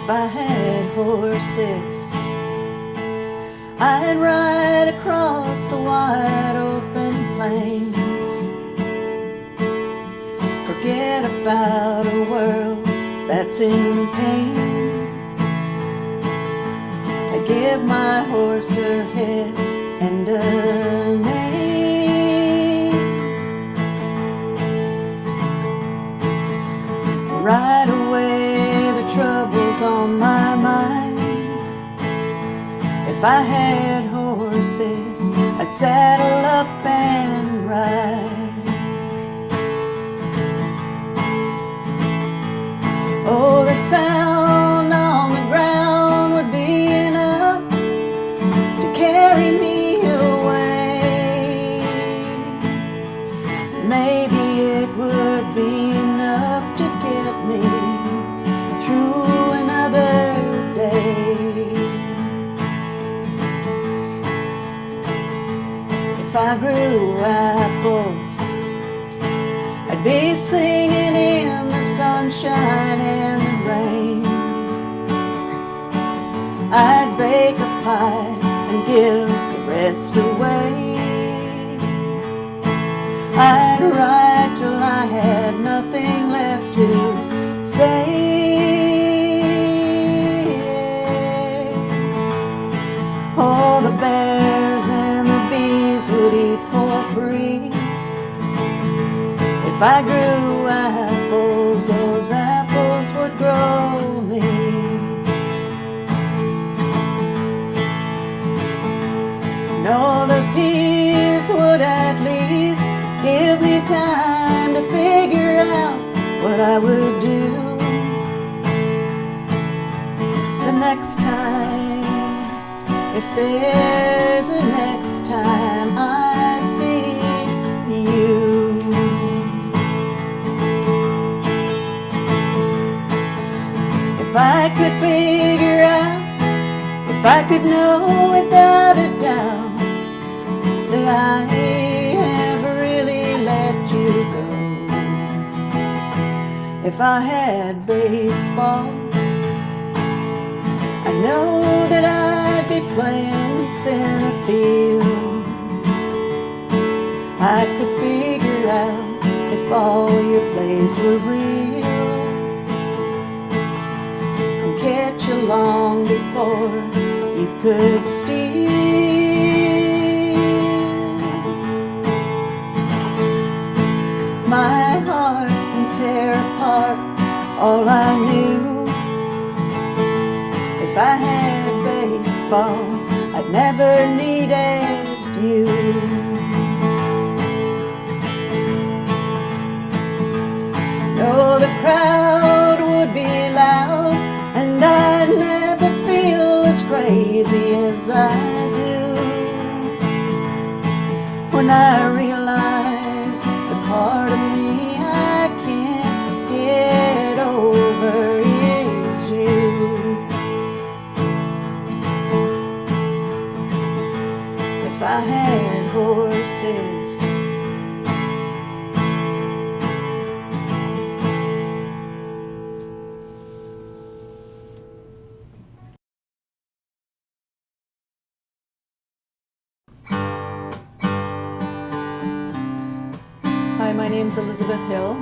If I had horses, I'd ride across the wide open plains. Forget about a world that's in pain. I'd give my horse her head and a name. Right away the trouble's on my mind. If I had horses, I'd saddle up and ride. Oh, the sound on the ground would be enough to carry me away. Maybe it would be enough to get me through another day. If I grew apples, I'd be singing in the sunshine and the rain. I'd bake a pie and give the rest away. I'd ride till I had nothing left to say. Oh, the bears and the bees would eat for free. If I grew apples, those apples would grow me. No, the peas would at least give me time to figure out what I would do the next time. If there's a next time I see you. If I could figure out, if I could know without a doubt that I ever really let you go. If I had baseball, I know that I'd be playing center field. I could figure out if all your plays were real and catch you long before you could steal. My heart and tear apart all I knew. If I had baseball, I'd never needed you. No, the crowd would be loud, and I'd never feel as crazy as I do when I realize the part of me I can't get over is you. If I had horses, Hi, my name's Elizabeth Hill.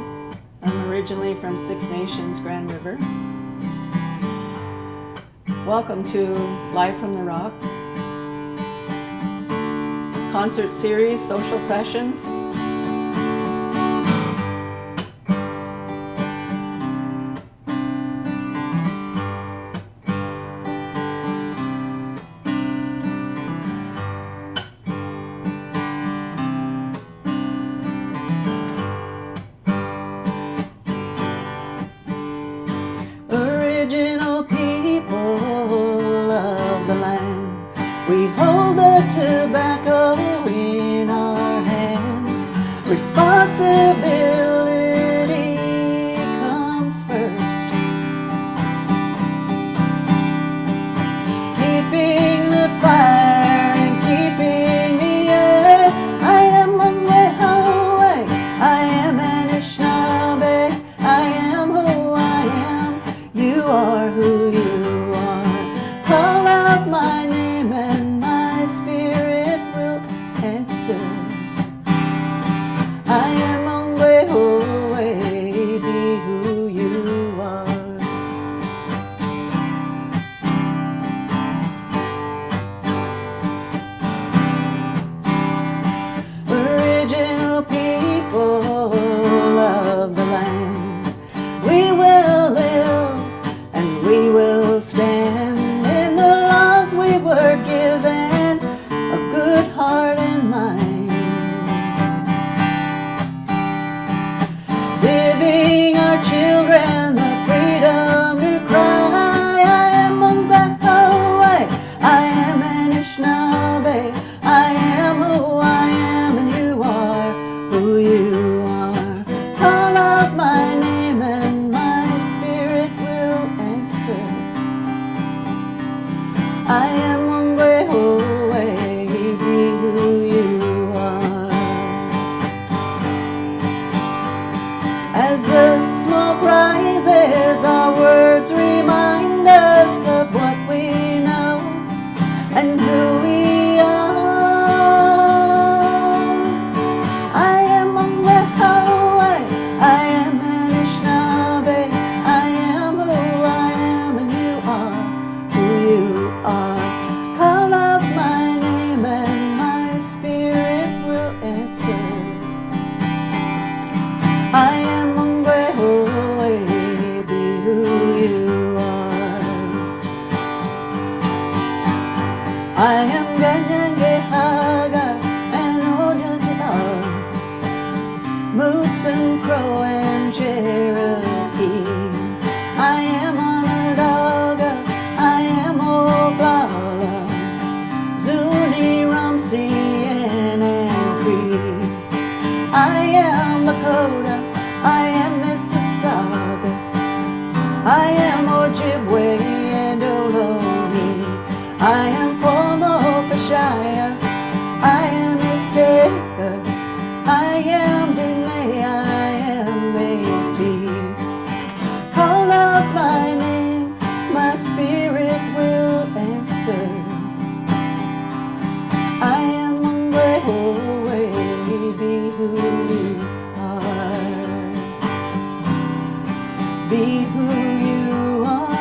I'm originally from Six Nations, Grand River. Welcome to Live from the Rock, concert series, social sessions. Original people of the land, we hold the tobacco in our hands. Responsibility comes first. Keeping the fire and keeping the earth. I am Mungwe, I am Anishinaabe, I am who I am. You are who you are. will stand in the laws we were given of good heart and mind, giving our children the freedom to cry. I am Mongol, I am Anishinaabe, I am who I am, and you are who you are. Call out my name and my spirit will answer. I am Mongol, be who you are. As the smoke rises, our words remind us of what we know and who we are. I am Mongol, I am Anishinaabe, I am who I am, and you are who you are. Call out my name and my spirit will answer. I am Mongol, be who you are. I am Ganyangehaga and Oyanyaga, Moots and Crow and Cherokee. I am Onondaga, I am Oglala, Zuni, Rumsey, and Cree. I am Lakota, I am Mississauga, I am Ojibwe and Ohlone. I am Pomokoshaya, I am Azteca, I am Dene, I am Métis. Call out my name, my spirit will answer. I am Mongol, be who you are. Be who you are.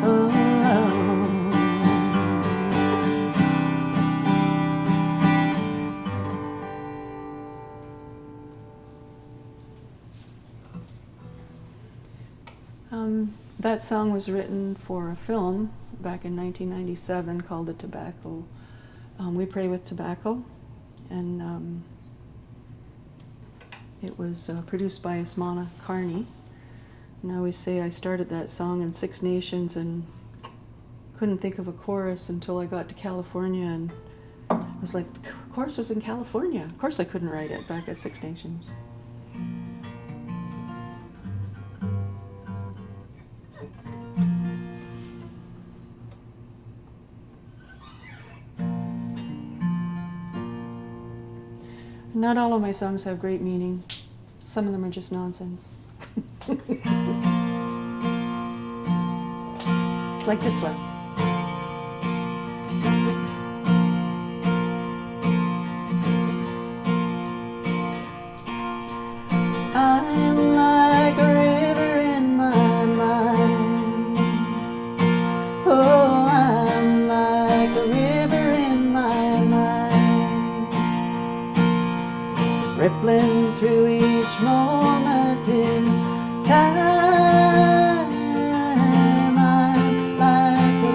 Oh. That song was written for a film back in 1997 called The Tobacco. We Pray with Tobacco, and it was produced by Asmana Carney. And I always say I started that song in Six Nations and couldn't think of a chorus until I got to California, and I was like, the chorus was in California. Of course I couldn't write it back at Six Nations. Not all of my songs have great meaning. Some of them are just nonsense. Like this one. I'm like a river in my mind. Oh, I'm like a river in my mind, rippling through each moment in time. I'm like a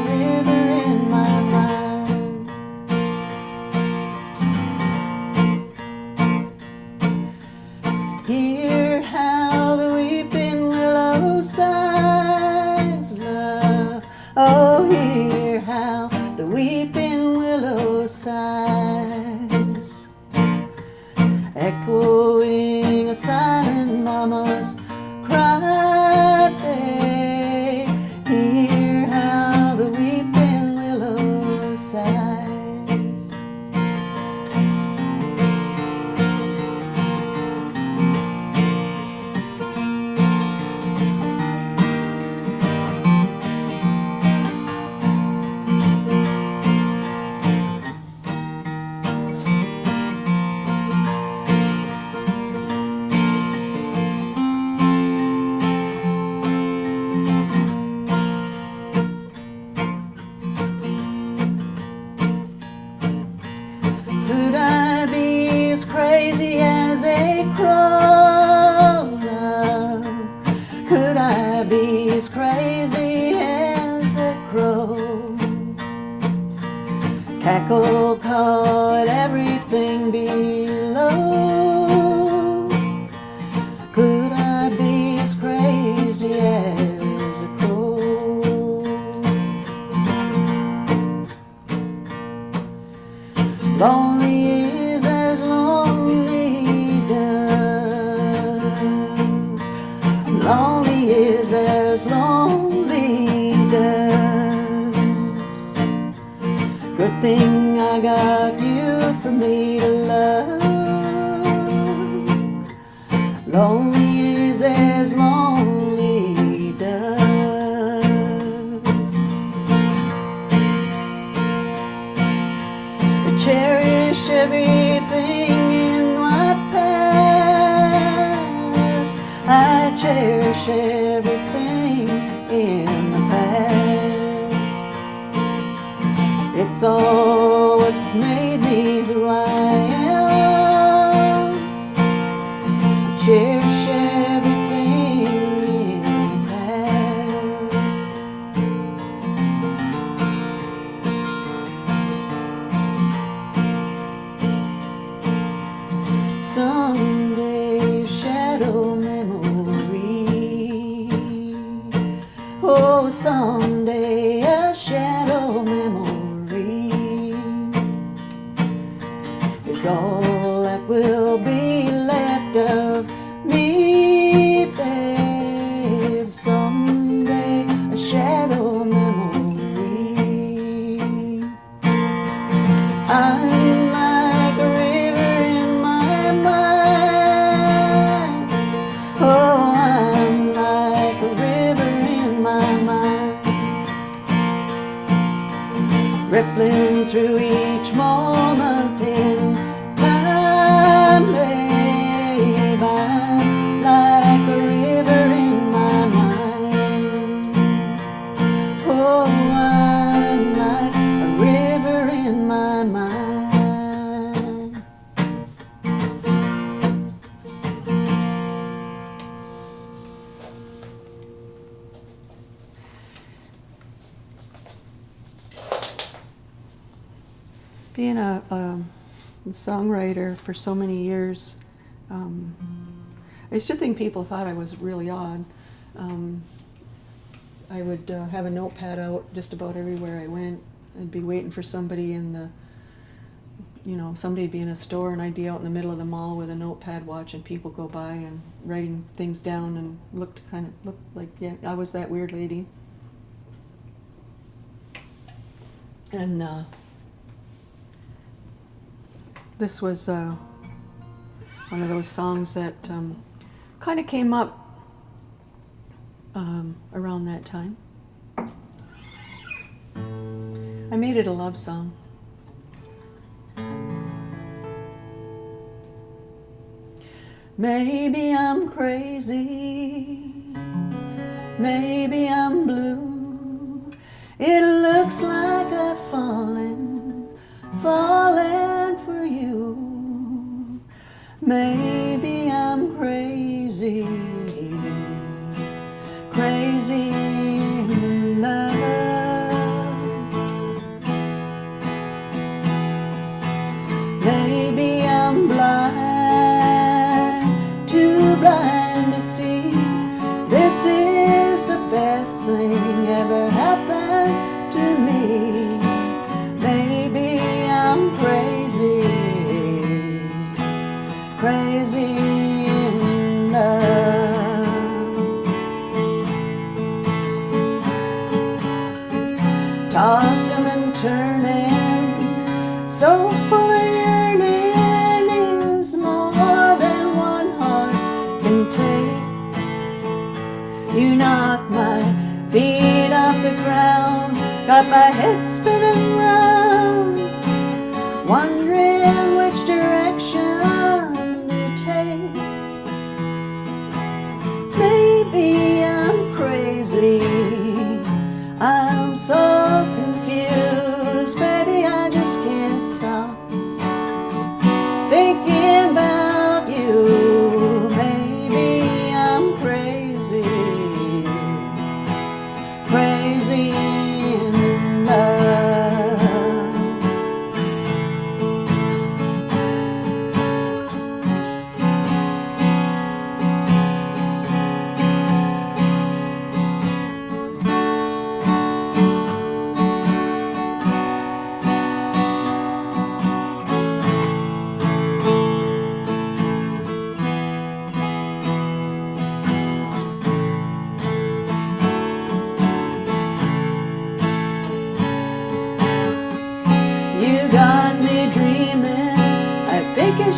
I be as crazy as a crow? Cackle caught everything below. Could I be as crazy as a crow? Lonely is as lonely does. Lonely is as lonely does. Good thing I got you for me to love. Lonely is as lonely does. I cherish everything in my past. I cherish everything in the past. It's all what's made me who I am. Cherish everything in the past. Someday, shadow memory. Oh, someday a shadow memory is all that will be left of me, babe. Someday a shadow memory. I'm like a river in my mind. Oh, I'm like a river in my mind, rippling through each moment in time, babe. I'm like a river in my mind. Oh, I'm like a river in my mind. Being a songwriter for so many years, I used to think people thought I was really odd. I would have a notepad out just about everywhere I went. I'd be waiting for somebody in the, somebody'd be in a store and I'd be out in the middle of the mall with a notepad watching people go by and writing things down, and looked like, yeah, I was that weird lady. And this was one of those songs that kind of came up around that time. I made it a love song. Maybe I'm crazy, maybe I'm blue. It looks like I've fallen for you. Maybe I'm crazy, crazy in love. Maybe I'm blind, too blind to see. This is the best thing ever happened to me. Maybe I'm crazy, crazy in love. Tossing and turning, so full of yearning, is more than one heart can take. You knock my feet off the ground, got my head spinning round, wondering which direction to take. Maybe I'm crazy, I'm so confused, baby, I just can't stop thinking about you. Maybe I'm crazy.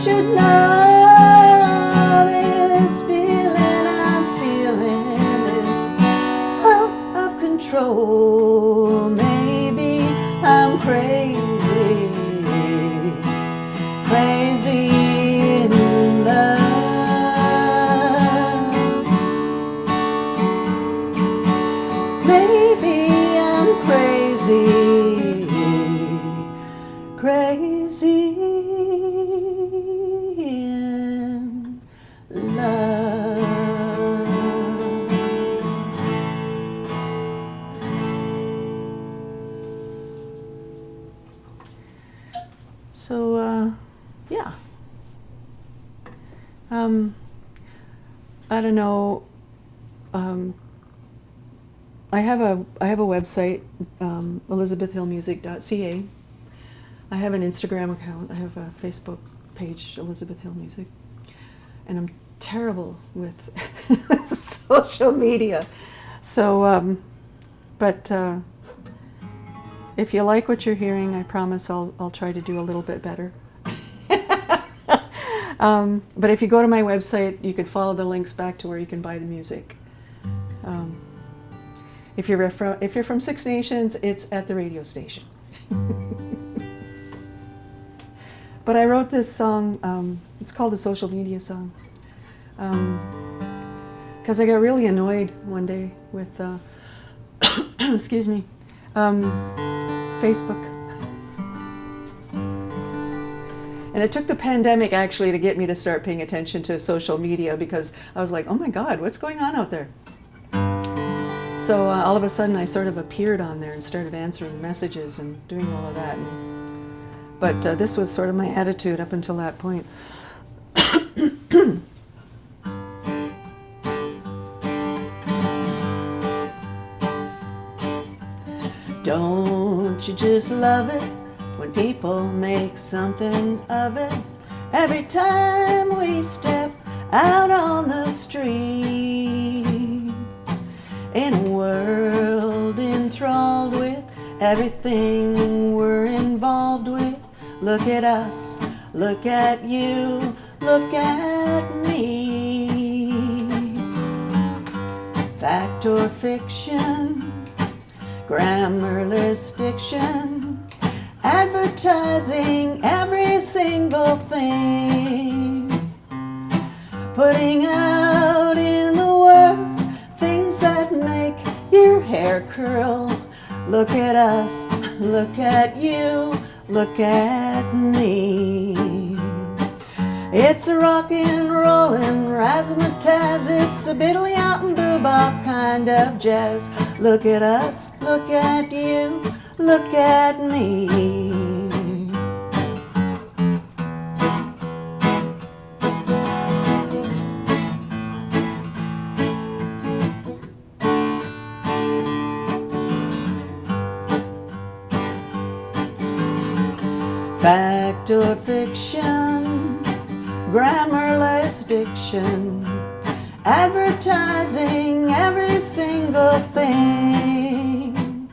should know this feeling I'm feeling is out of control. Maybe I'm crazy, crazy in love. Maybe I'm crazy, crazy in love. So, yeah. I don't know. I have a website, ElizaBethHillMusic.ca. I have an Instagram account. I have a Facebook page, Elizabeth Hill Music. And I'm terrible with social media. So, but if you like what you're hearing, I promise I'll try to do a little bit better. But if you go to my website, you can follow the links back to where you can buy the music. If you're from Six Nations, it's at the radio station. But I wrote this song. It's called a social media song. Because I got really annoyed one day with, excuse me, Facebook. And it took the pandemic actually to get me to start paying attention to social media, because I was like, oh my God, what's going on out there? So all of a sudden I sort of appeared on there and started answering messages and doing all of that. But this was sort of my attitude up until that point. Don't you just love it when people make something of it? Every time we step out on the street, in a world enthralled with everything we're involved with. Look at us, look at you, look at me. Fact or fiction, grammarless diction, advertising every single thing, putting out in the world things that make your hair curl. Look at us, look at you, look at me. It's a rockin', rollin', razzmatazz. It's a biddly out and boobop kind of jazz. Look at us, look at you, look at me. Fact or fiction, grammarless diction, advertising every single thing,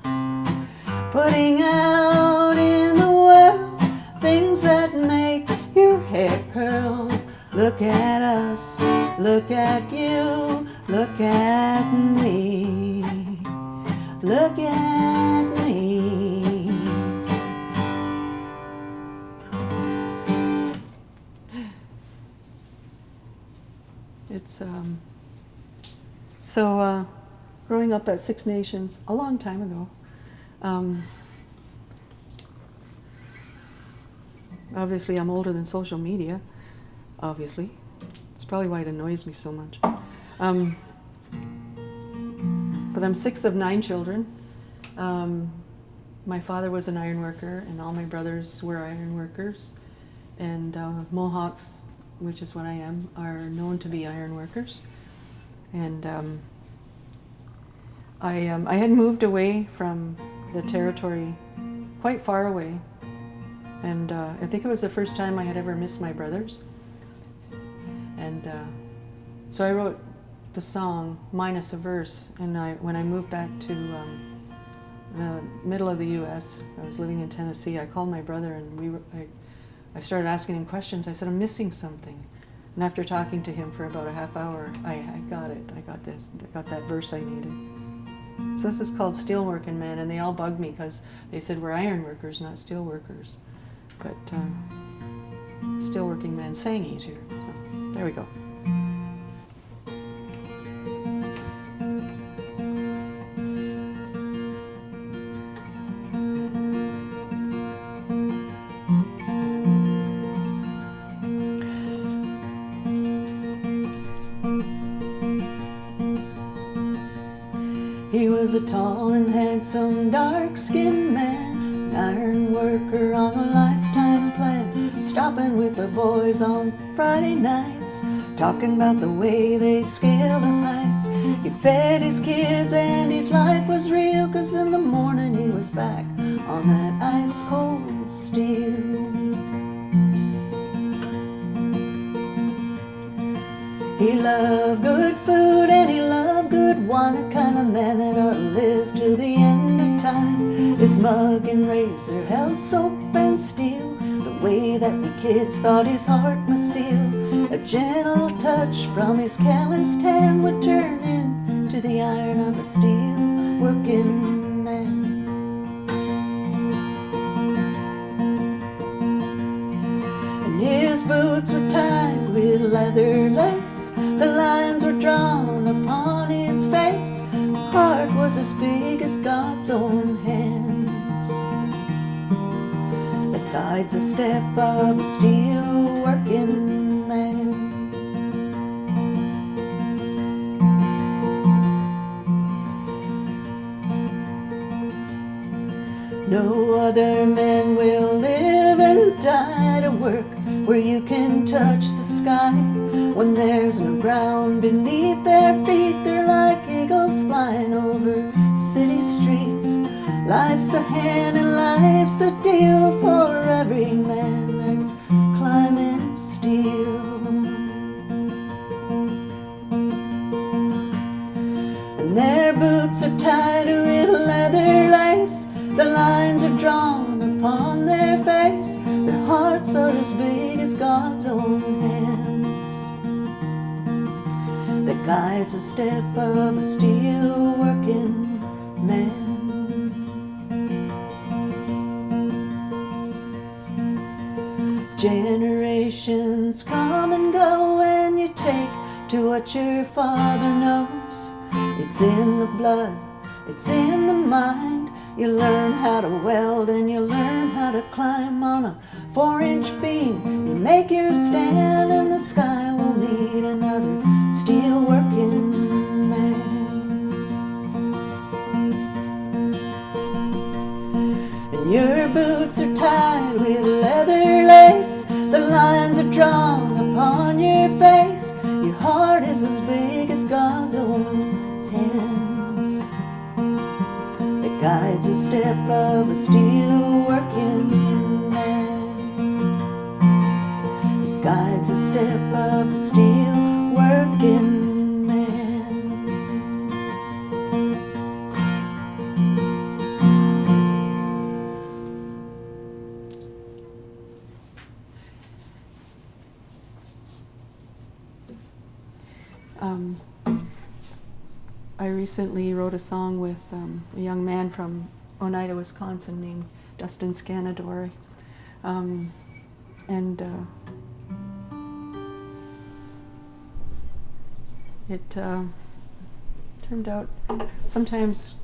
putting out in the world things that make your hair curl. Look at us, look at you, look at me, look at me. It's so growing up at Six Nations a long time ago, obviously I'm older than social media, obviously. It's probably why it annoys me so much. But I'm sixth of 9 children. My father was an iron worker, and all my brothers were iron workers. And Mohawks, which is what I am, are known to be iron workers. And I had moved away from the territory, quite far away. And I think it was the first time I had ever missed my brothers. And so I wrote the song minus a verse. And when I moved back to the middle of the U.S., I was living in Tennessee, I called my brother and I started asking him questions. I said, I'm missing something. And after talking to him for about a half hour, I got it. I got this. I got that verse I needed. So this is called Steelworking Man, and they all bugged me because they said we're iron workers, not steel workers. But Steelworking Man sang easier. So there we go. He was a tall and handsome, dark-skinned man, an iron worker on a lifetime plan, stopping with the boys on Friday nights, talking about the way they'd scale the heights. He fed his kids and his life was real, 'cause in the morning he was back on that ice-cold steel. He loved good food and he loved good wine, a kind of man that ought to live to the end of time. His mug and razor held soap and steel, the way that the kids thought his heart must feel. A gentle touch from his calloused hand would turn into the iron of a steel working man. And his boots were tied with leather lace, the lines were drawn upon his face. Heart was as big as God's own hands. That guides the step of a steel working man. No other man will live and die to work where you can touch the sky. When there's no ground beneath their feet, they're like eagles flying over city streets. Life's a hand and life's a deal for every man that's climbing steel. And their boots are tied with leather lace, the lines are drawn upon their face. Their hearts are as big as God's own hands. That guides the step of a steel working man. Generations come and go, and you take to what your father knows. It's in the blood, it's in the mind. You learn how to weld and you learn how to climb on a 4-inch beam. You make your stand and the sky will need another steel working man. And your boots are tied with leather lace, the lines are drawn upon your face. Your heart is as big as God's own hands. That guides the step of a steel working man. It guides the step of a steel working man. I recently wrote a song with a young man from Oneida, Wisconsin named Dustin Scanadore. It turned out sometimes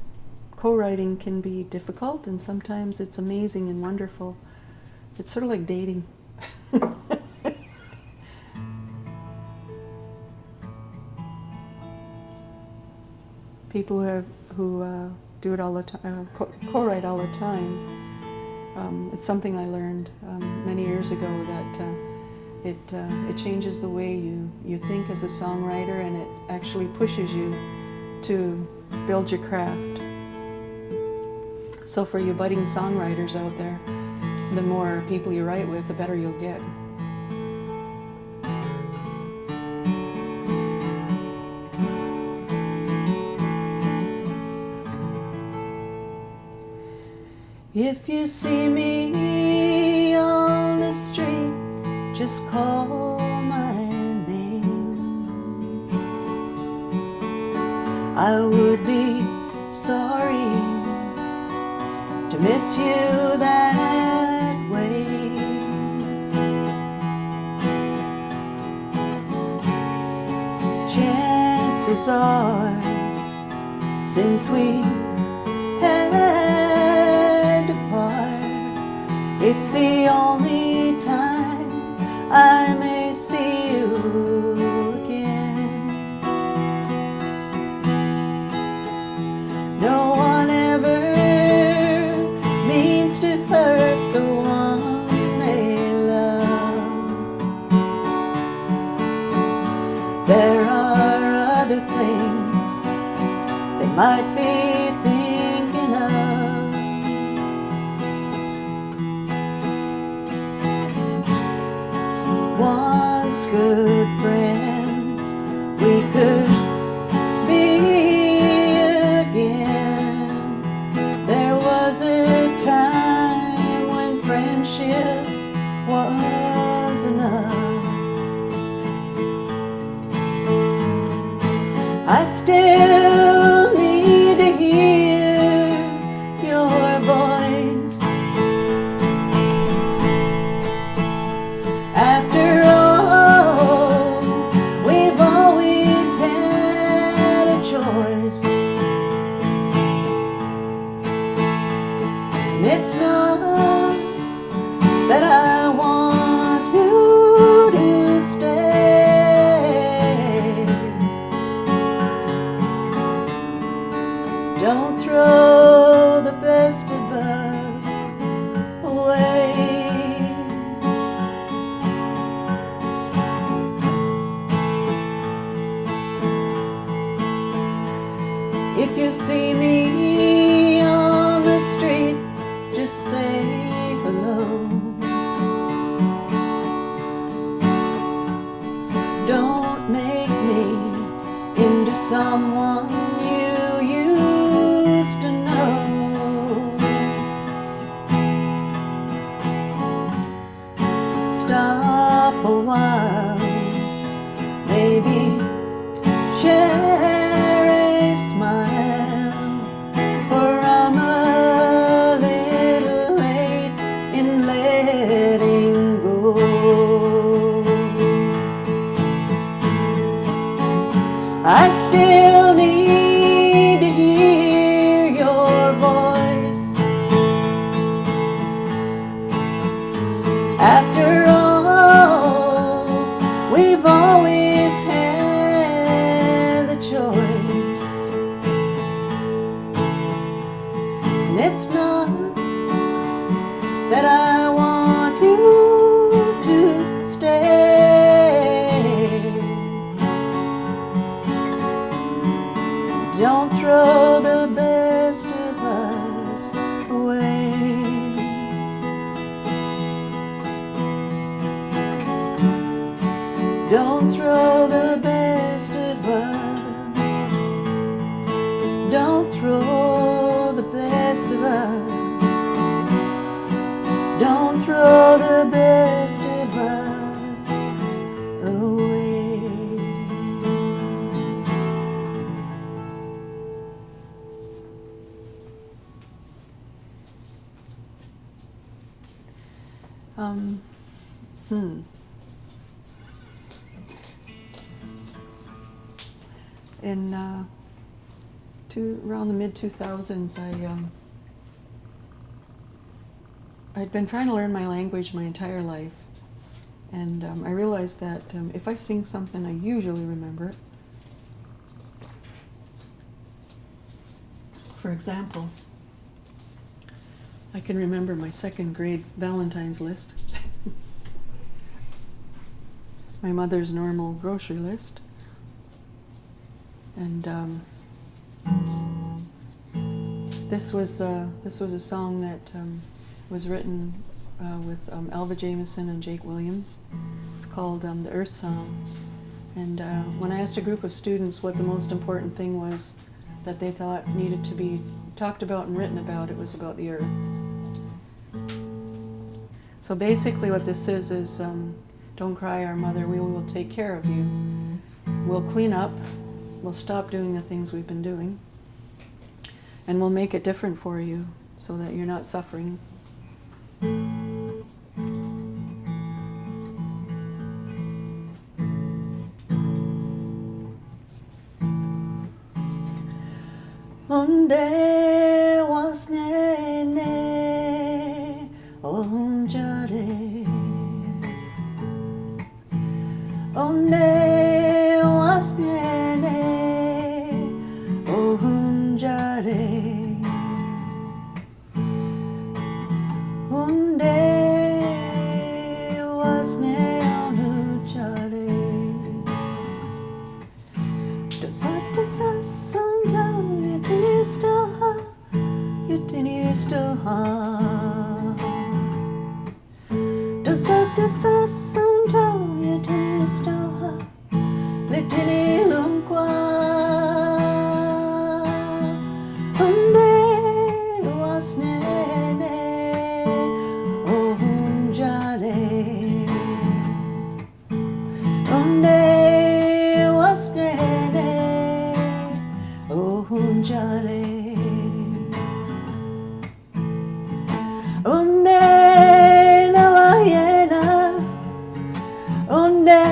co-writing can be difficult and sometimes it's amazing and wonderful. It's sort of like dating. People who do it all the time, co-write all the time. It's something I learned many years ago that it changes the way you think as a songwriter, and it actually pushes you to build your craft. So for you budding songwriters out there, the more people you write with, the better you'll get. If you see me on the street just call my name. I would be sorry to miss you that way. Chances are, since we had to part, it's the only time I may see you again. No one ever means to hurt the one they love. There are other things they might be thinking of. Once good friends, we could be again. There was a time when friendship was enough. I still need to hear your voice. After all, we've always had a choice. And it's not that I want you to stay. Don't throw the best of us away. If you see me on the street, just say hello. Don't make me into someone you used to know. Stop a while, maybe share a smile, for I'm a little late in letting go. I still need to hear your voice. After all, we've always had the choice. And it's not that I want you to stay. Don't throw the best of us away. Don't throw the best of us. Don't throw the best of us. Don't throw the best of us away. In around the mid-2000s, I'd been trying to learn my language my entire life, and I realized that if I sing something, I usually remember it. For example, I can remember my second grade Valentine's list, my mother's normal grocery list, and this was a song that was written with Alva Jamieson and Jake Williams. It's called The Earth Song. And when I asked a group of students what the most important thing was that they thought needed to be talked about and written about, it was about the earth. So basically what this is Don't cry, our mother, we will take care of you. We'll clean up, we'll stop doing the things we've been doing, and we'll make it different for you so that you're not suffering. Onde was nene onjare. Onde was nene onjare. Onde was ne onjare. Dosata sasonja. Dosa santo yetinisto litini lungqua onde was nene onjare onde was nene onjare onde nawayena onde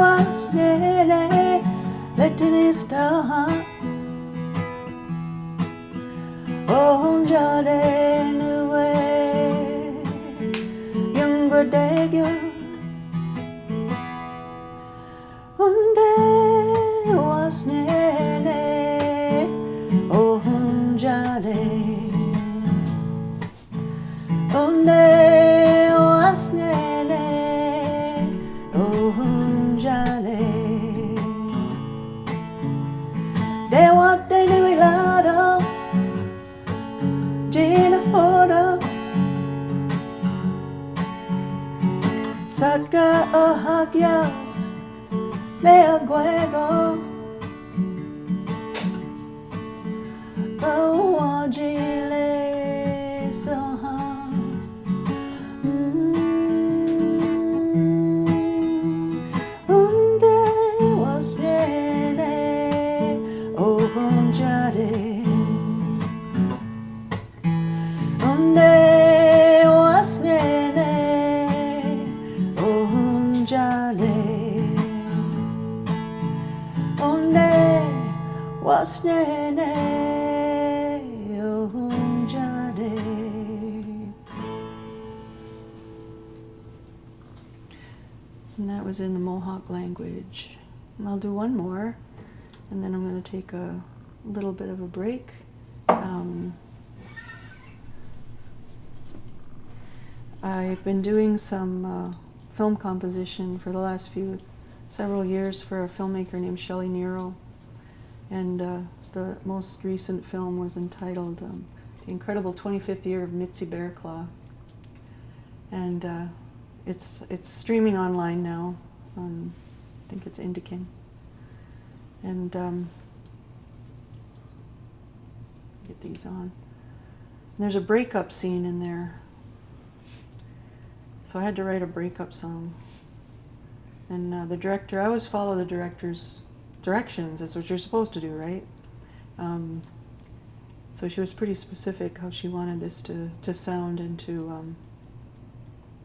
was nene letinista onjare nuwe younger degyo onde was nene onjare onde was nene onjare de wakte nuilado jina horo satka ohagyas le aguego ojile soha onde was nene onjare onde was nene onjare onde was nene onjare. And that was in the Mohawk language. And I'll do one more, and then I'm going to take a little bit of a break. I've been doing some film composition for the last several years for a filmmaker named Shelley Nero, and the most recent film was entitled The Incredible 25th Year of Mitzi Bearclaw, and it's streaming online now. I think it's Indican, and get these on. And there's a breakup scene in there. So I had to write a breakup song. And the director, I always follow the director's directions. That's what you're supposed to do, right? So she was pretty specific how she wanted this to sound and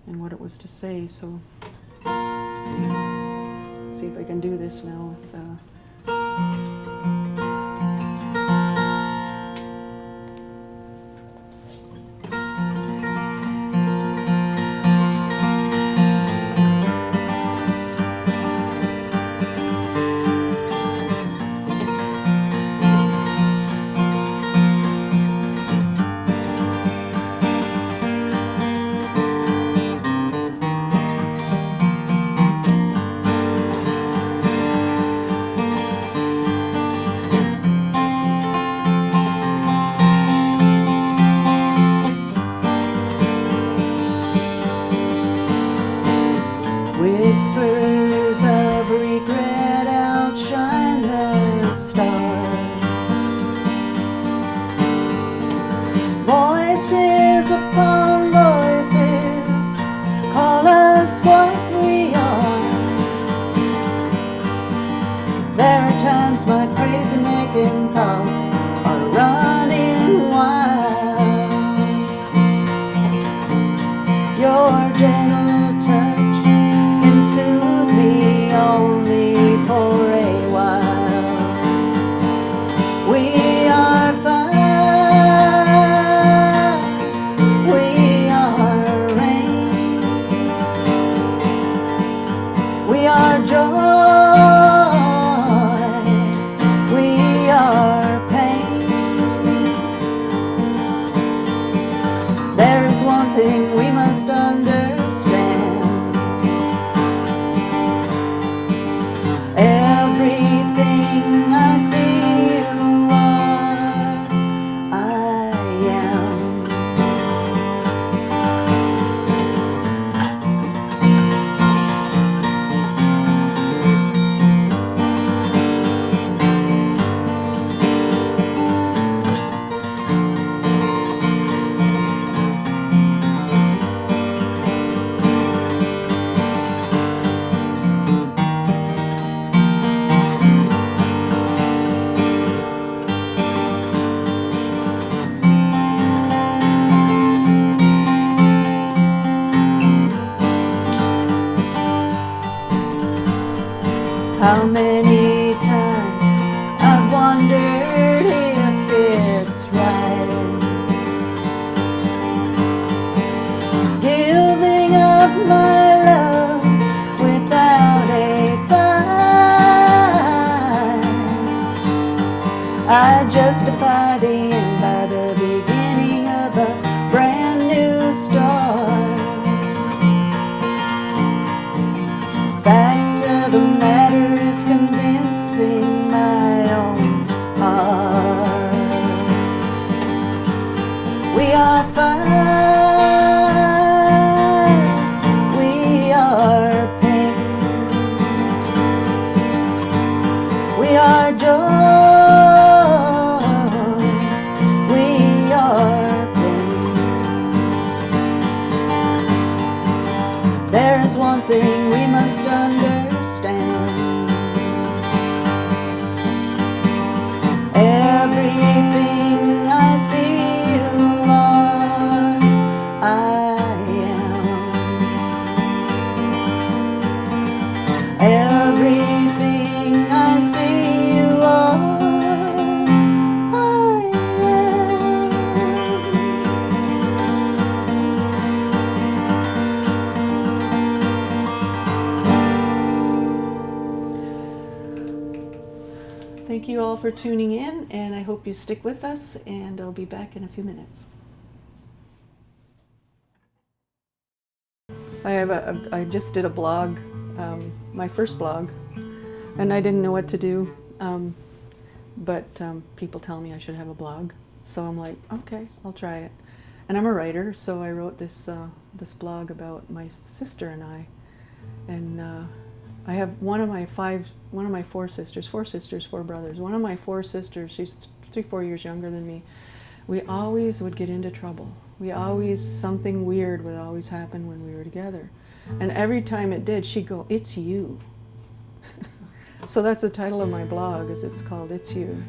and what it was to say. So let's see if I can do this now with many times I've wondered if it's right, giving up my love without a fight. I justify the end by the beginning of a brand new start. Fact of the matter is convincing my own heart. We are fire, we are pain, we are joy, we are pain. There's one thing we must understand. Everything I see you are, I am. Everything I see you are, I am. Thank you all for tuning in, and I hope you stick with us, and I'll be back in a few minutes. I just did a blog, my first blog, and I didn't know what to do, but people tell me I should have a blog, so I'm like, okay, I'll try it. And I'm a writer, so I wrote this blog about my sister and I, and I have one of my four sisters, four brothers. One of my four sisters, she's 3-4 years younger than me. We always would get into trouble. Something weird would always happen when we were together. And every time it did, she'd go, "It's you." So that's the title of my blog, it's called It's You.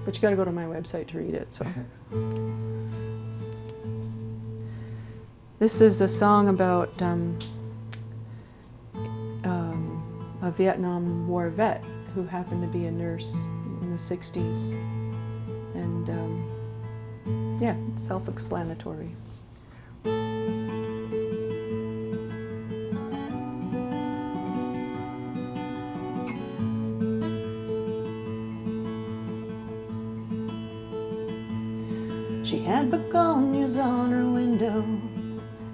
But you gotta go to my website to read it, so. This is a song about a Vietnam War vet who happened to be a nurse in the 60s. And yeah, it's self-explanatory. She had begonias on her window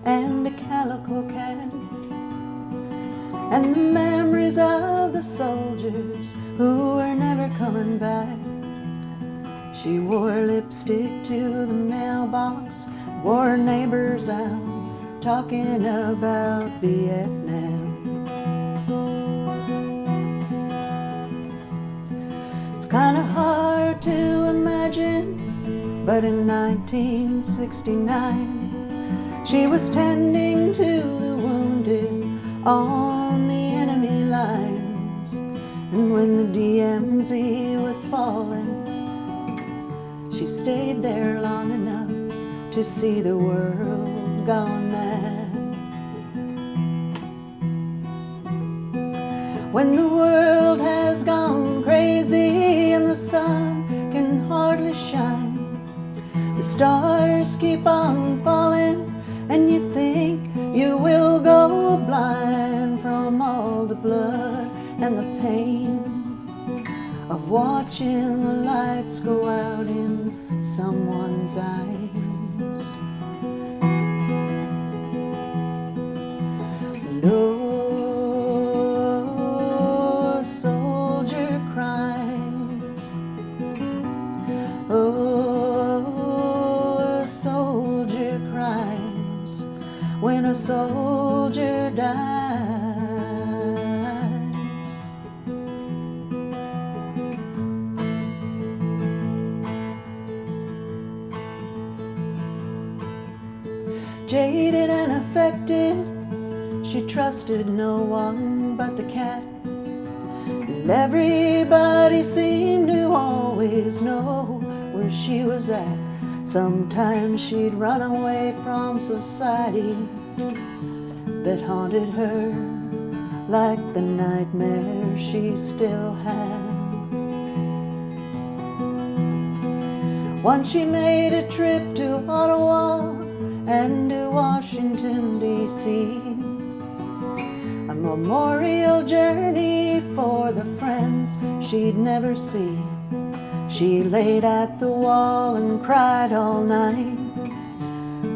and a calico cat, and the memories of the soldiers who were never coming back. She wore lipstick to the mailbox, wore her neighbors out talking about Vietnam. It's kind of hard to imagine, but in 1969 she was tending to the wounded on the enemy lines. And when the DMZ was falling, she stayed there long enough to see the world gone mad. When the world has gone crazy and the sun can hardly shine, the stars keep on falling, and you think you will go blind from all the blood and the pain of watching the lights go out in someone's eyes. No soldier cries. Oh, a soldier cries when a soldier dies. Jaded and affected, she trusted no one but the cat. And everybody seemed to always know where she was at. Sometimes she'd run away from society that haunted her like the nightmare she still had. Once she made a trip to Ottawa and to Washington, D.C., a memorial journey for the friends she'd never see. She laid at the wall and cried all night,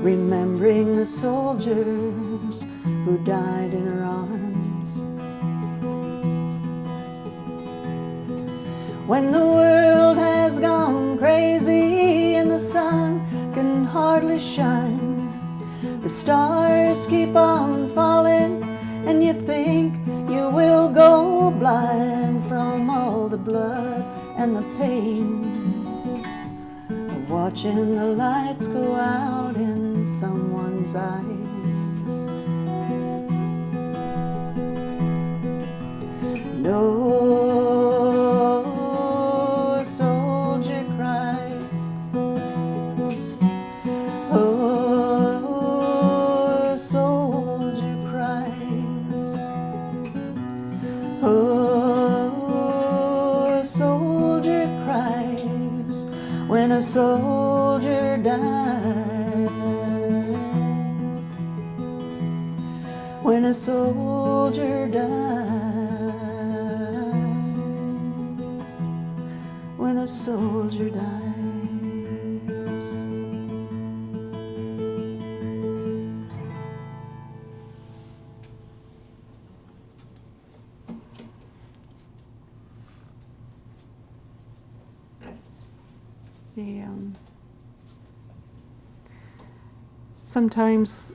remembering the soldiers who died in her arms. When the world has gone crazy and the sun can hardly shine, the stars keep on falling and you think you will go blind from all the blood and the pain of watching the lights go out in someone's eyes. No soldier cries. Oh, soldier cries. Oh, soldier cries when a soldier dies. When a soldier dies. When a soldier dies. Sometimes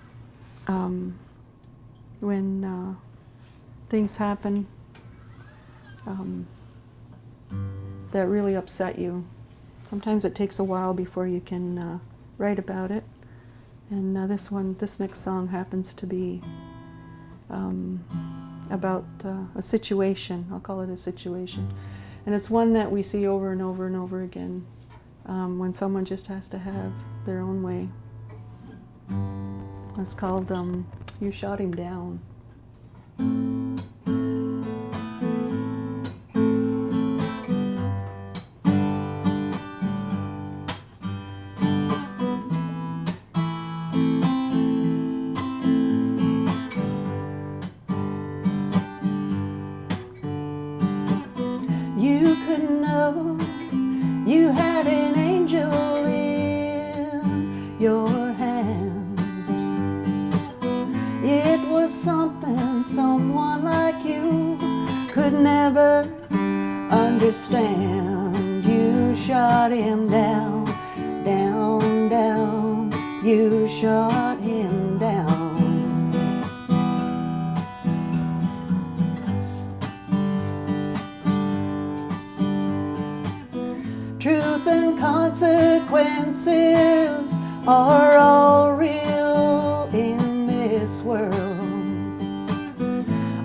when things happen that really upset you, sometimes it takes a while before you can write about it. And this next song happens to be about a situation. I'll call it a situation. And it's one that we see over and over and over again when someone just has to have their own way. It's called You Shot Him Down. You couldn't know you had an angel in your hands. It was something someone like you could never understand. You shot him down, down, down. You shot him down. Truth and consequences are all real in this world.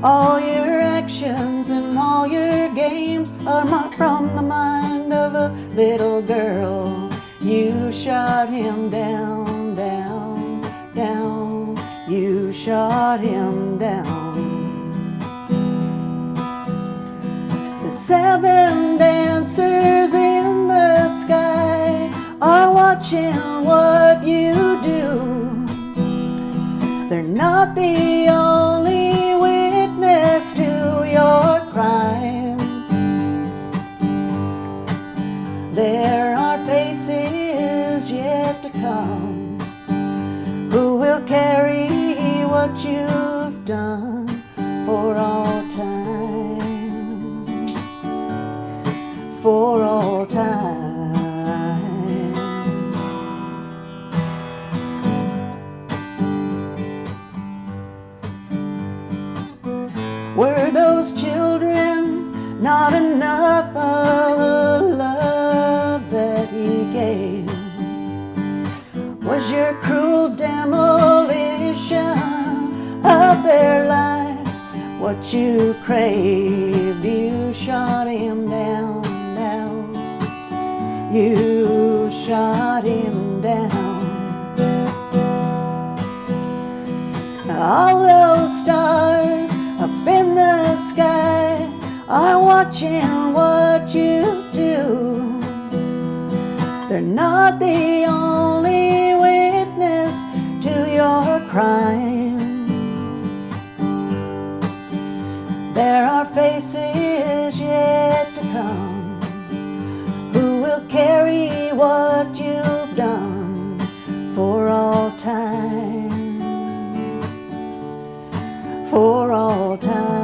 All your actions and all your games are from the mind of a little girl. You shot him down, down, down. You shot him down. The 7 dancers in the sky are watching what you do. They're not the only witness to your crime. There are faces yet to come who will carry what you've done for all time. For all time. Were those children not enough of the love that he gave? Was your cruel demolition of their life what you craved? You shot him down, down. You shot him down. All those stars up in the sky watching what you do. They're not the only witness to your crime. There are faces yet to come who will carry what you've done for all time, for all time.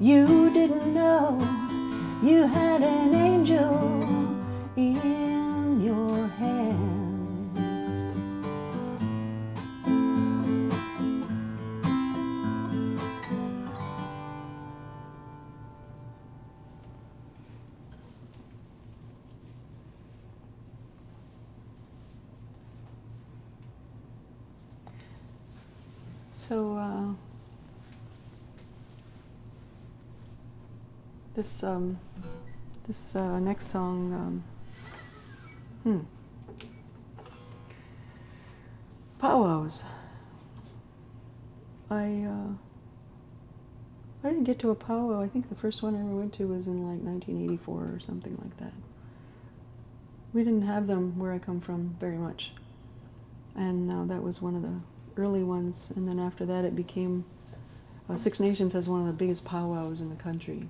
You didn't know you had an angel in your hands. So this next song, powwows. I didn't get to a powwow. I think the first one I ever went to was in like 1984 or something like that. We didn't have them where I come from very much, and that was one of the early ones. And then after that, it became Six Nations has one of the biggest powwows in the country,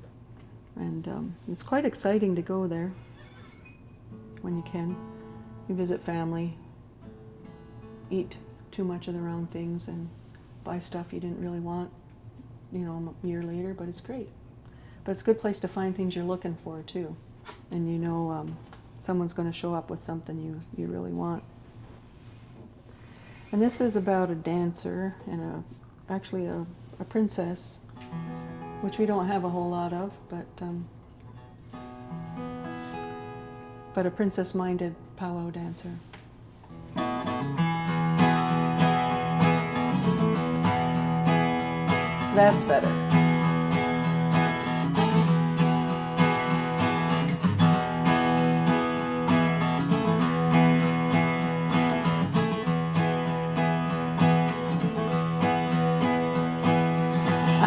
and it's quite exciting to go there when you can. You visit family, eat too much of the wrong things, and buy stuff you didn't really want, you know, a year later, but it's great. But it's a good place to find things you're looking for, too. And you know someone's going to show up with something you really want. And this is about a dancer and actually a princess, which we don't have a whole lot of, but a princess-minded powwow dancer. That's better.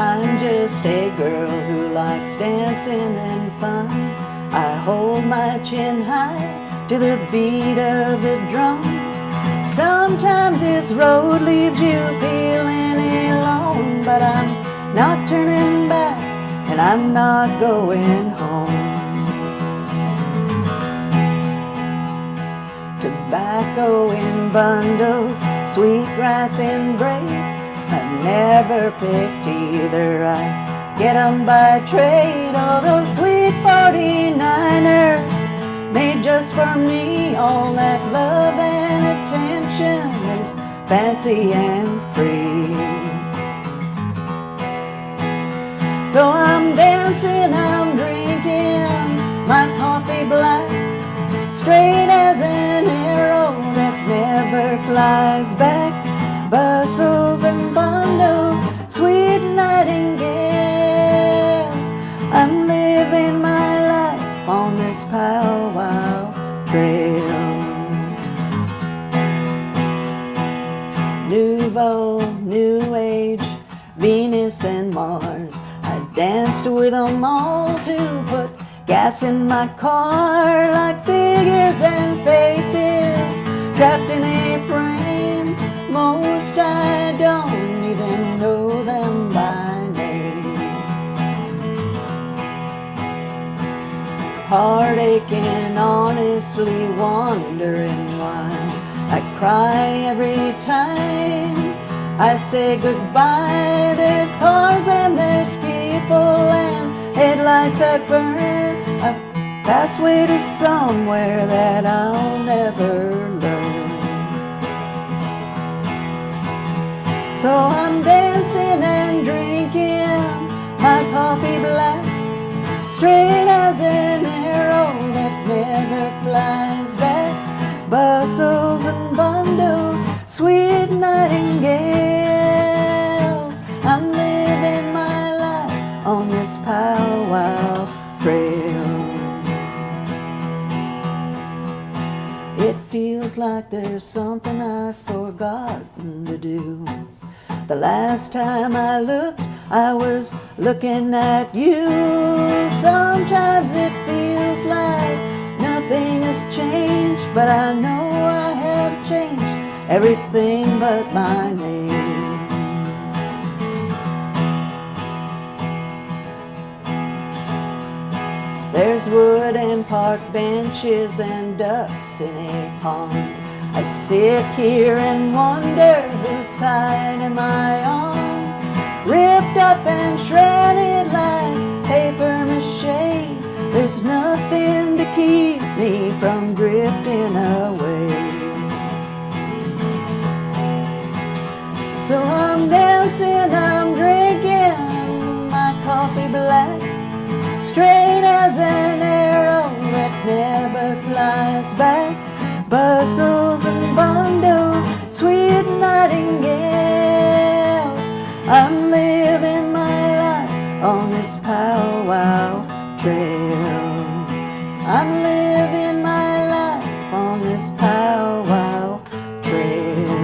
I'm just a girl who likes dancing and fun. I hold my chin high to the beat of the drum. Sometimes this road leaves you feeling alone, but I'm not turning back and I'm not going home. Tobacco in bundles, sweetgrass in braids. I never picked either, I get 'em by trade. All those sweet 49ers made just for me. All that love and attention is fancy and free. So I'm dancing, I'm drinking my coffee black, straight as an arrow that never flies back. Bustles and bundles, sweet nightingales. I'm living my life on this powwow trail. Nouveau, New Age, Venus and Mars. I danced with them all to put gas in my car, like figures and faces trapped in a frame. Most I don't even know them by name. Heartache and honestly wondering why I cry every time I say goodbye. There's cars and there's people and headlights that burn. A pathway to somewhere that I'll never learn. So I'm dancing and drinking my coffee black, straight as an arrow that never flies back. Bustles and bundles, sweet nightingales. I'm living my life on this powwow trail. It feels feels like there's something I've forgotten to do. The last time I looked, I was looking at you. Sometimes it feels like nothing has changed, but I know I have changed everything but my name. There's wood and park benches and ducks in a pond. I sit here and wonder whose side am I on? Ripped up and shredded like paper mache. There's nothing to keep me from drifting away. So I'm dancing, I'm drinking my coffee black, straight as an arrow that never flies back. Bustles and bundles, sweet nightingales. I'm living my life on this powwow trail. I'm living my life on this powwow trail.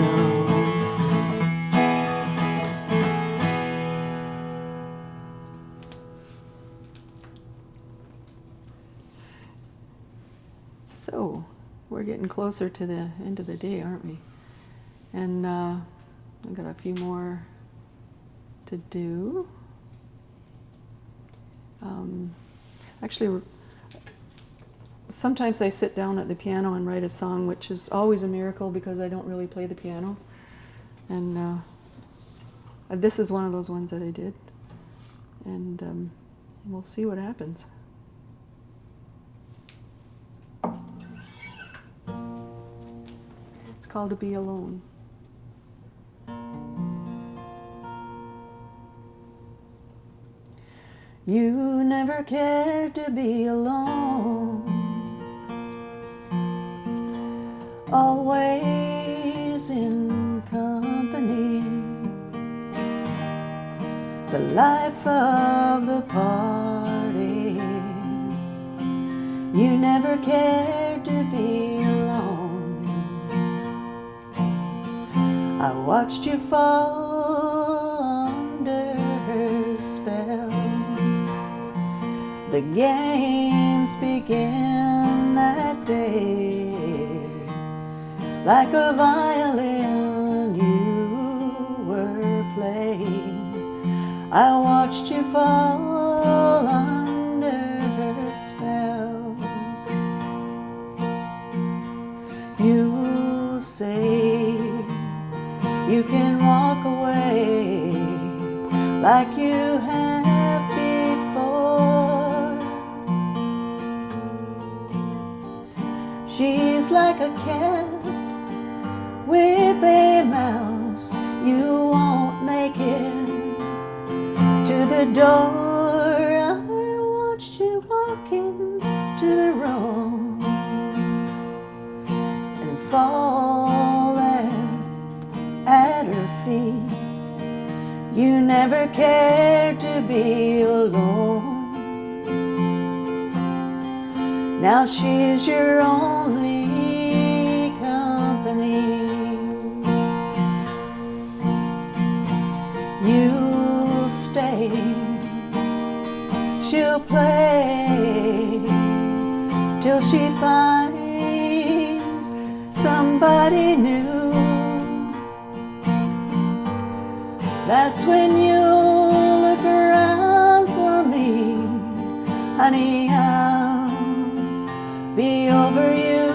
So, we're getting closer to the end of the day, aren't we? And I've got a few more to do. Actually, sometimes I sit down at the piano and write a song, which is always a miracle because I don't really play the piano. And this is one of those ones that I did. And we'll see what happens. It's called To Be Alone. You never cared to be alone, always in company, the life of the party. You never cared to be alone. I watched you fall under her spell. The games began that day. Like a violin you were playing. I watched you fall under her spell. You say you can walk away like you have before. She's like a cat with a mouse. You won't make it to the door. I watched you walking to the room and fall there at her feet. You never cared to be alone. Now she's your only company. You'll stay, she'll play till she finds somebody new. That's when you'll look around for me, honey. I'll be over you.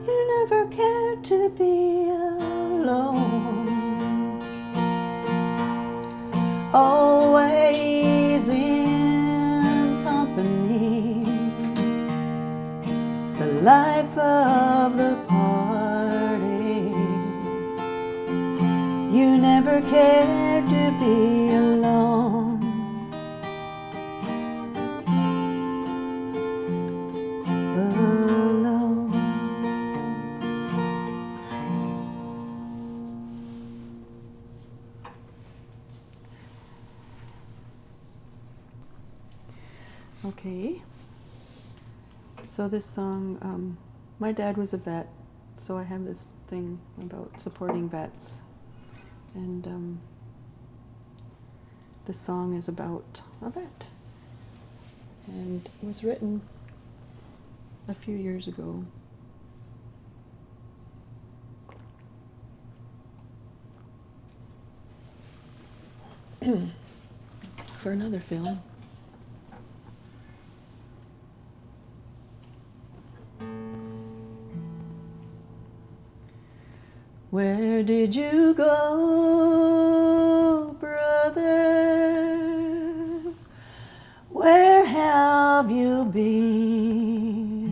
You never cared to be alone. Always in company, the life of the party. You never cared to be alone. Okay, so this song, my dad was a vet, so I have this thing about supporting vets, and this song is about a vet, and it was written a few years ago. For another film. Where did you go, brother? Where have you been?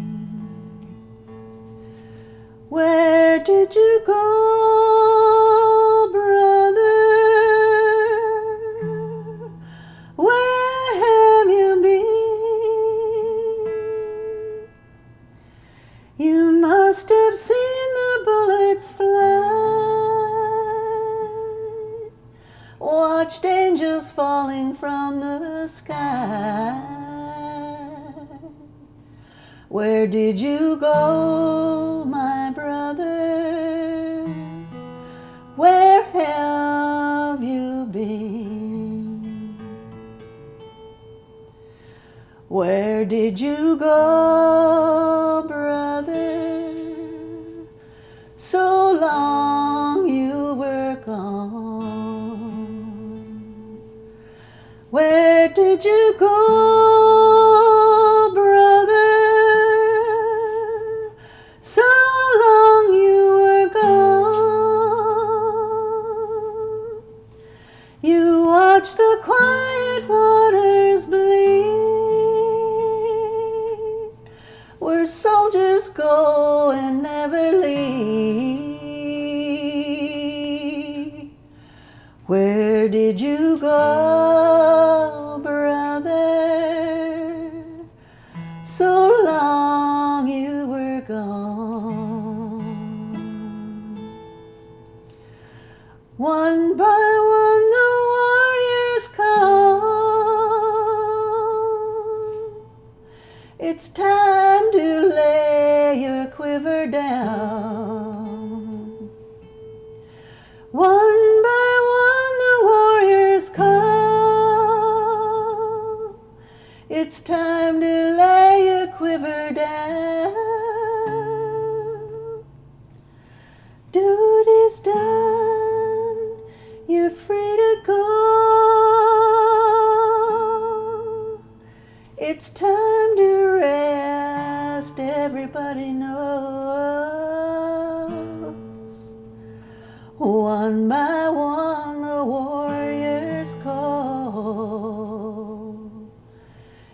Where did you go, brother? Where have you been? You must have seen the bullets fly, watched angels falling from the sky. Where did you go, my brother? Where have you been? Where did you go, brother? So long you were gone. Where did you go, brother? So long you were gone. You watched the quiet waters bleed, where soldiers go and never leave. Where did you go, brother? So long you were gone. One by one the warriors come. It's time to lay your quiver down. One by one the warriors come. It's time to lay your quiver down. Duty's done, you're free to go. It's time to rest, everybody knows. One by one the warriors go.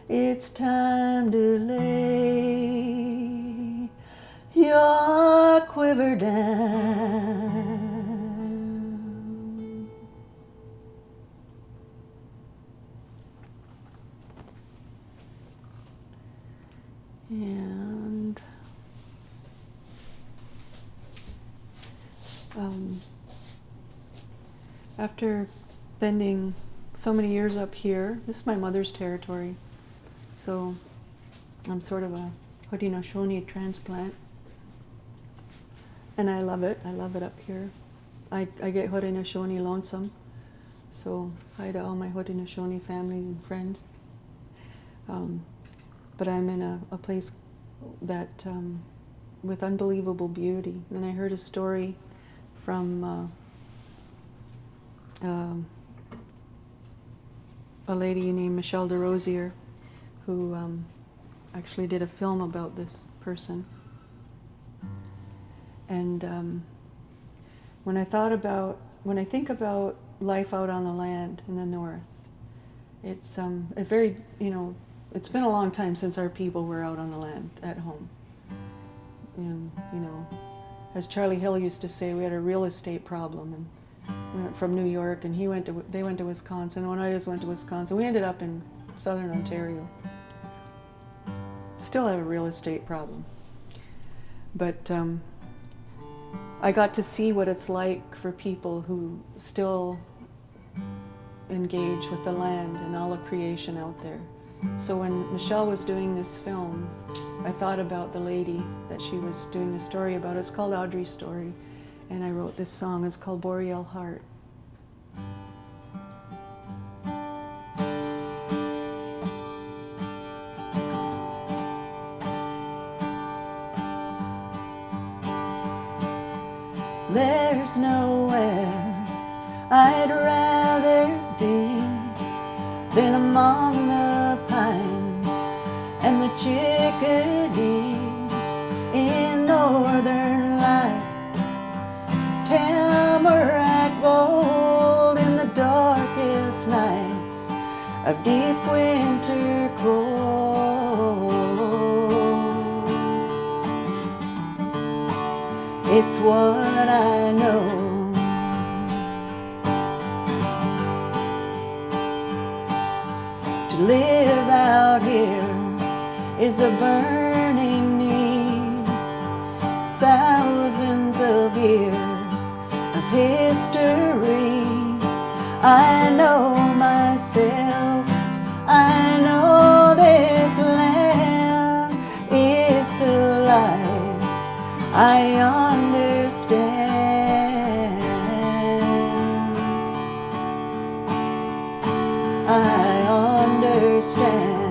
It's time to lay your quiver down. And after spending so many years up here, this is my mother's territory, so I'm sort of a Haudenosaunee transplant, and I love it. I love it up here. I get Haudenosaunee lonesome, so hi to all my Haudenosaunee family and friends. But I'm in a place that with unbelievable beauty. And I heard a story from a lady named Michelle DeRosier, who actually did a film about this person. And when I think about life out on the land in the north, it's a very, it's been a long time since our people were out on the land at home. And, as Charlie Hill used to say, we had a real estate problem, and we went from New York, and they went to Wisconsin, when I just went to Wisconsin. We ended up in southern Ontario. Still have a real estate problem. But I got to see what it's like for people who still engage with the land and all the creation out there. So when Michelle was doing this film, I thought about the lady that she was doing the story about. It's called Audrey's Story, and I wrote this song. It's called Boreal Heart. There's nowhere I'd rather be than among the pines and the chickadees in northern light. Tamarack gold in the darkest nights of deep winter cold. It's what I know. To live out here is a burning need. Thousands of years of history. I know myself. I know this land. It's alive. I understand. I understand.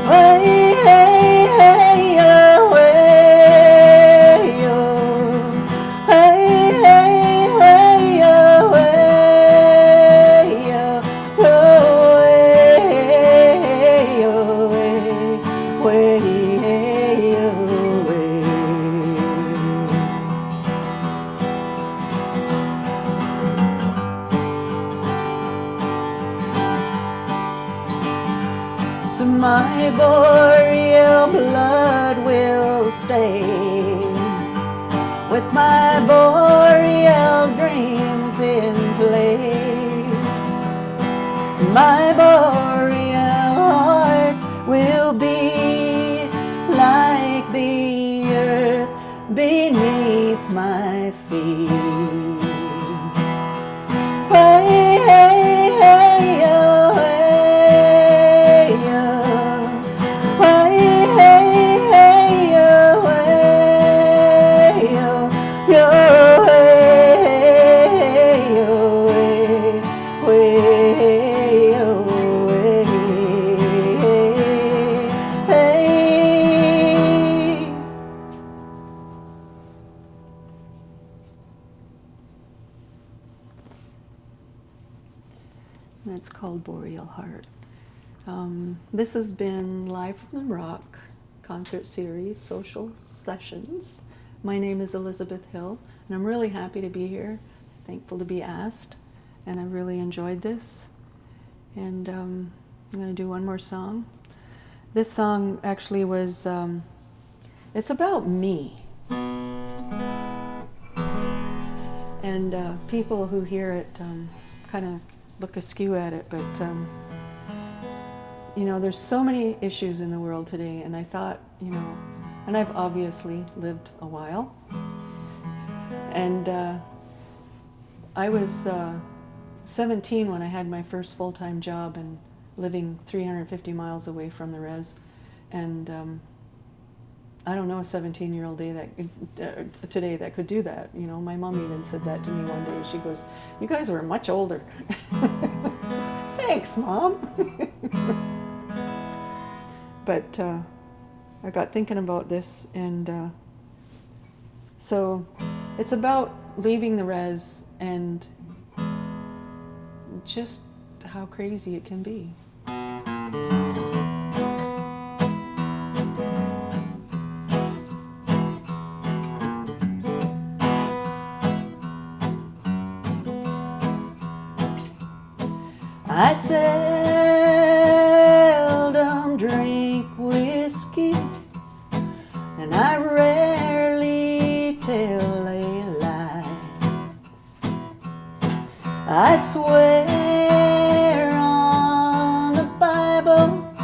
Way, hey, hey, away, oh. Hey, hey, hey, away, oh. Away, away, way, away. So my boreal blood will stay with my boreal dreams in place. My boreal heart will be like the earth beneath my feet. Hey, hey, hey, oh, hey, oh. Hey, hey, hey, oh, hey, oh. Yo, hey, oh, hey, way, oh, hey, hey. That's called Boreal Heart. This has been Live from the Rock concert series, social sessions. My name is Elizabeth Hill, and I'm really happy to be here, thankful to be asked, and I've really enjoyed this. And I'm going to do one more song. This song actually was, it's about me. And people who hear it kind of look askew at it, but you know, there's so many issues in the world today, and I thought, you know, and I've obviously lived a while, and I was 17 when I had my first full-time job and living 350 miles away from the res, and I don't know a 17-year-old today that could do that. You know, my mom even said that to me one day. She goes, "You guys were much older." Thanks, Mom. But I got thinking about this, and so it's about leaving the res and just how crazy it can be. I seldom drink whiskey, and I rarely tell a lie. I swear on the Bible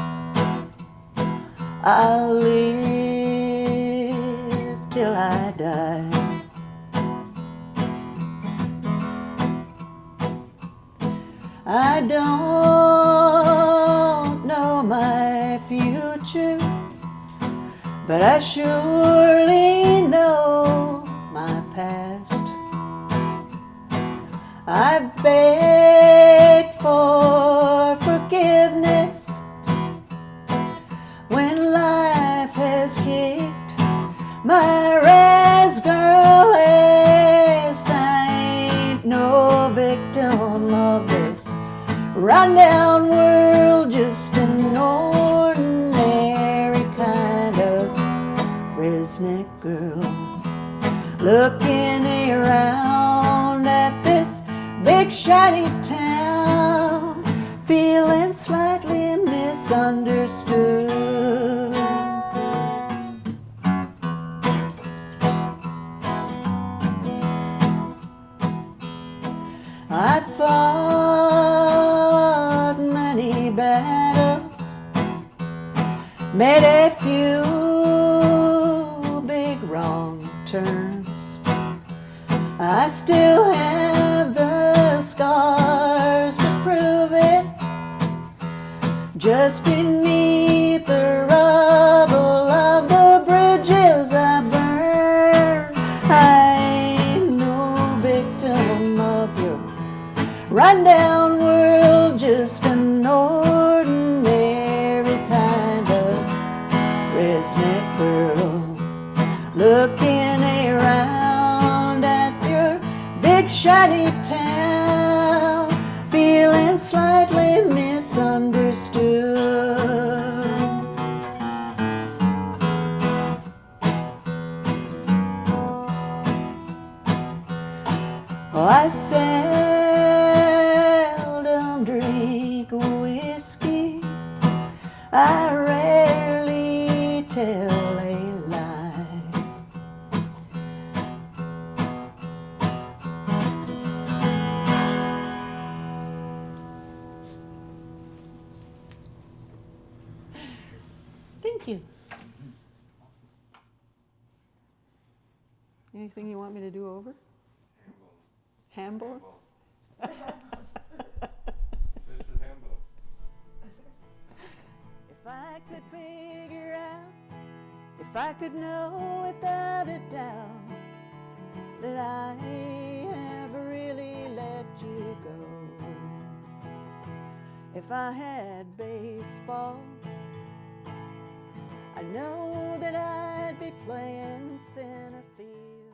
I'll live till I die. I don't know my future, but I surely know my past. I've begged for forgiveness when life has kicked my ass, girl, ass. I ain't no victim of this run-down world, just an ordinary kind of redneck girl looking around at this big shiny town, feeling slightly misunderstood. I fought many battles, made a few big wrong turns. I still have the scars to prove it, just beneath the rubble of the bridges I burned. I ain't no victim of your run-down world, just an ordinary kind of redneck girl looking around at your big shiny town, feeling slightly misunderstood. Oh, I seldom drink whiskey, I rarely tell a lie. Thank you. Anything you want me to do over? Hambo? If I could figure out, if I could know without a doubt that I have really let you go, if I had baseball, I know that I'd be playing center field.